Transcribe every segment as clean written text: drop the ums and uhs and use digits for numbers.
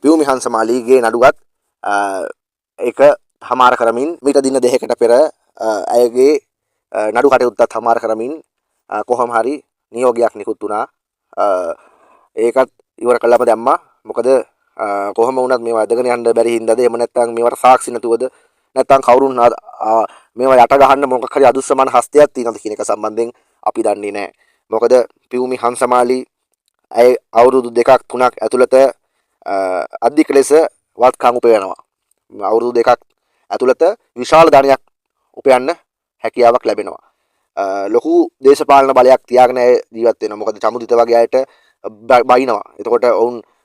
පියුමි හංසමාලීගේ නඩුවත් ඒක හමාර කරමින් මීට දින දෙකකට පෙර ඇයගේ නඩු කටයුත්තත් හමාර කරමින් කොහොම හරි නියෝගයක් නිකුත් වුණා. ඒකත් ඉවර කළාම දැම්මා. මොකද කොහොම වුණත් මේවා අදගෙන යන්න බැරි හින්දාද එහෙම නැත්නම් මේවට සාක්ෂි නැතුවද නැත්නම් කවුරුන් මේවා යට ගහන්න මොකක් හරි අදුස්සමන හස්තයක් තියෙනවද කියන එක සම්බන්ධයෙන් අපි දන්නේ නැහැ. මොකද පියුමි හංසමාලි ඇය අවුරුදු 2ක් 3ක් ඇතුළත අධික ලෙස වත්කම් උපයනවා. අවුරුදු 2ක් ඇතුළත විශාල ධනයක් උපයන්න හැකියාවක් ලැබෙනවා. ලොකු දේශපාලන බලයක් තියාගෙන ජීවත් වෙනවා. මොකද චමුදිත වගේ අයට බයිනවා. එතකොට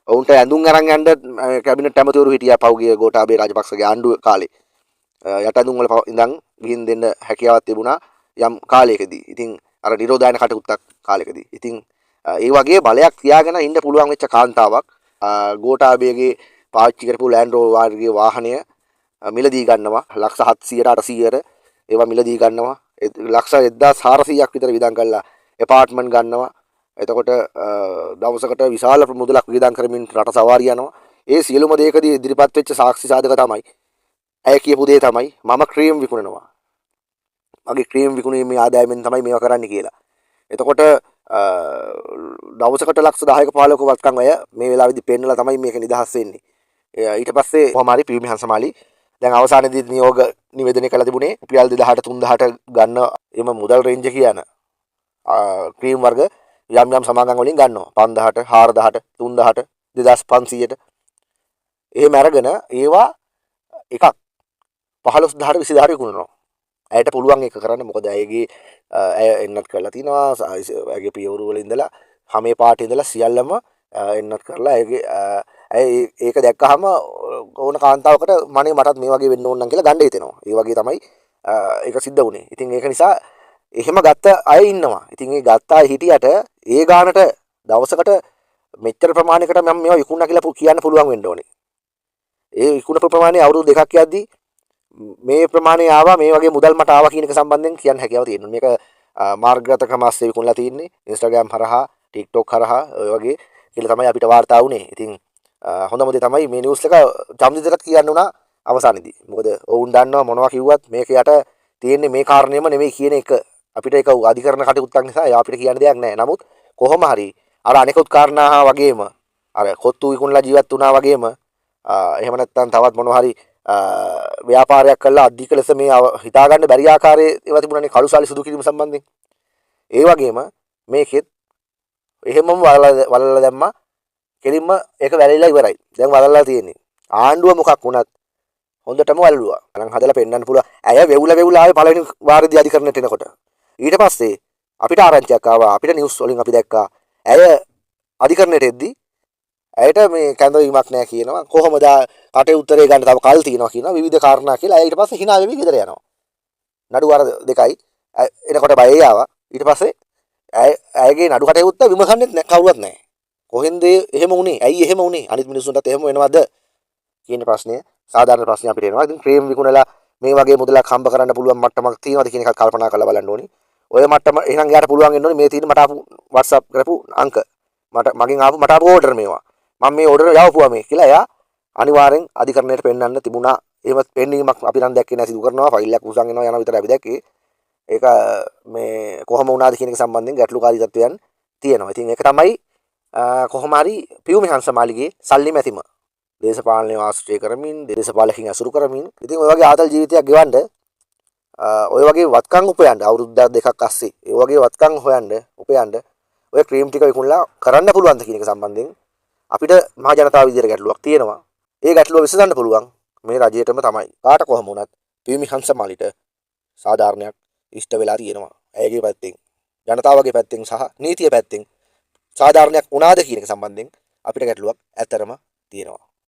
ඔවුන්ට ඇඳුම් අරන් යන්න කැබිනට් ඇමතිවරු හිටියා පහුගිය ගෝඨාභය රාජපක්ෂගේ ආණ්ඩුව කාලේ. යට ඇඳුම් වල ඉඳන් ගිහින් දෙන්න හැකියාවක් තිබුණා යම් කාලයකදී. ඉතින් අර නිරෝධායන කටයුත්තක් කාලයකදී. ඉතින් ඒ වගේ බලයක් තියාගෙන ඉන්න පුළුවන් වෙච්ච කාන්තාවක් ගෝඨාභයගේ පාවිච්චි කරපු ලෑන්ඩ් රෝවර් වර්ගයේ වාහනය මිලදී ගන්නවා. ලක්ෂ 700ට 800ට ඒවා මිලදී ගන්නවා. ලක්ෂ 1400ක් විතර වියදම් කරලා ඇපාර්ට්මන්ට් ගන්නවා. එතකොට දවසකට විශාල මුදලක් වියදම් කරමින් රට සවාරි යනවා. ඒ සියලුම දේකදී ඉදිරිපත් වෙච්ච සාක්ෂි සාධක තමයි ඇය කියපු දේ තමයි මම ක්‍රීම් විකුණනවා. මගේ ක්‍රීම් විකුණීමේ ආදායමෙන් තමයි මේවා කරන්න කියලා. එතකොට දවසකට ලක්ෂ 10ක 15ක වත්කම් අය මේ වෙලාවේදී පෙන්නලා තමයි මේක නිදහස් වෙන්නේ. ඊට පස්සේ කොහොම හරි පියුමි හංසමාලි දැන් අවසානයේදී නියෝග නිවේදනය කළ තිබුණේ රුපියල් 2000ට 3000ට ගන්න එම මුදල් රේන්ජ් කියන ක්‍රීම් වර්ග යම් යම් සමාගම් වලින් ගන්නවා 5000ට 4000ට 3000ට 2500ට එහෙම අරගෙන ඒවා එකක් 15000ට 20000ට විකුණනවා. ඇයට පුළුවන් ඒක කරන්න. මොකද ඇයගේ ඇය එන්නත් කරලා තිනවා. ඇයගේ පියවරු වල ඉඳලා හැම පාටේ ඉඳලා සියල්ලම එන්නත් කරලා ඇයගේ ඇය ඒක දැක්කහම ඕන කාන්තාවකට මනේ මටත් මේ වගේ වෙන්න ඕන නම් කියලා ගන්න හිතෙනවා. ඒ වගේ තමයි ඒක සිද්ධ වුණේ. ඉතින් ඒක නිසා එහෙම ගත්ත අය ඉන්නවා. ඉතින් ඒ ගත්ත අය හිටියට ඒ ගානට දවසකට මෙච්චර ප්‍රමාණයකට මම මේවා විකුණනවා කියලා කියන්න පුළුවන් වෙන්න ඕනේ. ඒ විකුණපු ප්‍රමාණය අවුරුදු 2ක් යද්දී මේ ප්‍රමාණය ආවා මේ වගේ මුදල් මට ආවා කියන එක සම්බන්ධයෙන් කියන්න හැකියාව තියෙනවා. මේක මාර්ගගත ක්‍රමස්සේ විකුණලා තින්නේ. Instagram හරහා, TikTok හරහා ඔය වගේ කියලා තමයි අපිට වාර්තා වුනේ. ඉතින් හොඳම දේ තමයි මේ නිවුස් එක චම්දිතට කියන්න උනා අවසානයේදී. මොකද ඔවුන් දන්නවා මොනවා කිව්වත් මේක යට තියෙන්නේ මේ කාරණේම නෙමෙයි කියන එක. අපිට ඒක අධිකරණ කටයුත්තක් නිසා අපිට කියන්න දෙයක් නැහැ. නමුත් කොහොම හරි අර අනිකුත් කාරණා වගේම අර කොත්තු විකුණලා ජීවත් වුණා වගේම එහෙම නැත්නම් තවත් මොනවා හරි ව්‍යාපාරයක් කළා අධික ලෙස මේ හිතා ගන්න බැරි ආකාරයේ ඒවා තිබුණානේ කළුසාලි සුදු කිරීම සම්බන්ධයෙන්. ඒ වගේම මේකෙත් එහෙමම වලලා දැම්මා. කෙලින්ම ඒක වැළලීලා ඉවරයි. දැන් වලලා තියෙන්නේ. ආණ්ඩුව මොකක් වුණත් හොඳටම වලලුවා. අනන් හදලා පෙන්නන්න පුළුවන්. ඇය වෙවුලා ආවේ පළවෙනි වාරදී අධිකරණයට එනකොට. ඊට පස්සේ අපිට ආරංචියක් ආවා. අපිට නිවුස් වලින් අපි දැක්කා. ඇය අධිකරණයට එද්දී ඇයට මේ කැඳවීමක් නැහැ කියනවා. කොහොමද කටේ ගන්න තව කල් තියෙනවා කියනවා. විවිධ කාරණා කියලා. ඇය ඊට පස්සේ hina වෙවි ගෙදර යනවා. නඩු වාර දෙකයි. එනකොට බයයි ආවා. ඊට පස්සේ ඇයගේ නඩු කටයුත්ත විමසන්නෙත් කවුරුවත් නැහැ. කොහෙන්ද එහෙම උනේ? ඇයි එහෙම උනේ? අනිත් මිනිස්සුන්ටත් එහෙම වෙනවද? කියන ප්‍රශ්නය සාධාරණ ප්‍රශ්නයක් අපිට එනවා. ඉතින් ක්‍රේම් විකුණලා මේ වගේ මුදලක් හම්බ කරන්න පුළුවන් මට්ටමක් තියෙනවද කියන එක කල්පනා කරලා බලන්න ඕනි. ඔය මට්ටම එහෙනම් යාට පුළුවන් වෙන්න ඕනි මේ තියෙන මට ආපු WhatsApp කරපු අංක. මගෙන් ආපු ඕඩර් මේවා. මම මේ ඕඩර් යවපුවා මේ කියලා එයා අනිවාර්යෙන් අධිකරණයට පෙන්නන්න තිබුණා. එහෙම පෙන්නීමක් අපි නම් දැක්කේ නැහැ. සිදු කරනවා ෆයිල් එකක් උසන් එනවා යනවා විතරයි අපි දැක්කේ. ඒක මේ කොහොම වුණාද කියන එක සම්බන්ධයෙන් ගැටලුකාරී තත්ත්වයන් තියෙනවා. ඉතින් ඒක තමයි කොහොම හරි පියුමි හංසමාලිගේ සල්ලි මැතිම දේශපාලනය ආශ්‍රය කරමින් දේශපාලකින් අසුරු කරමින් ඉතින් ඔය වගේ ආතල් ජීවිතයක් ගෙවන්න ඔය වගේ වත්කම් උපයන්න අවුරුදු දෙකක් අස්සේ ඒ වගේ වත්කම් හොයන්න උපයන්න ඔය ක්‍රීම් ටික විකුණලා කරන්න පුළුවන්ද කියන එක සම්බන්ධයෙන් අපිට මහ ජනතාව විදියට ගැටලුවක් තියෙනවා. ඒ ගැටලුව විසඳන්න පුළුවන් මේ රජයටම තමයි. කාට කොහම වුණත් පියුමි හංසමාලිට සාධාරණයක් ඉෂ්ට වෙලා තියෙනවා. ඇයගේ පැත්තෙන් ජනතාවගේ පැත්තෙන් සහ නීතිය පැත්තෙන් සාධාරණයක් වුණාද කියන එක සම්බන්ධයෙන් අපිට ගැටලුවක් ඇත්තරම තියෙනවා.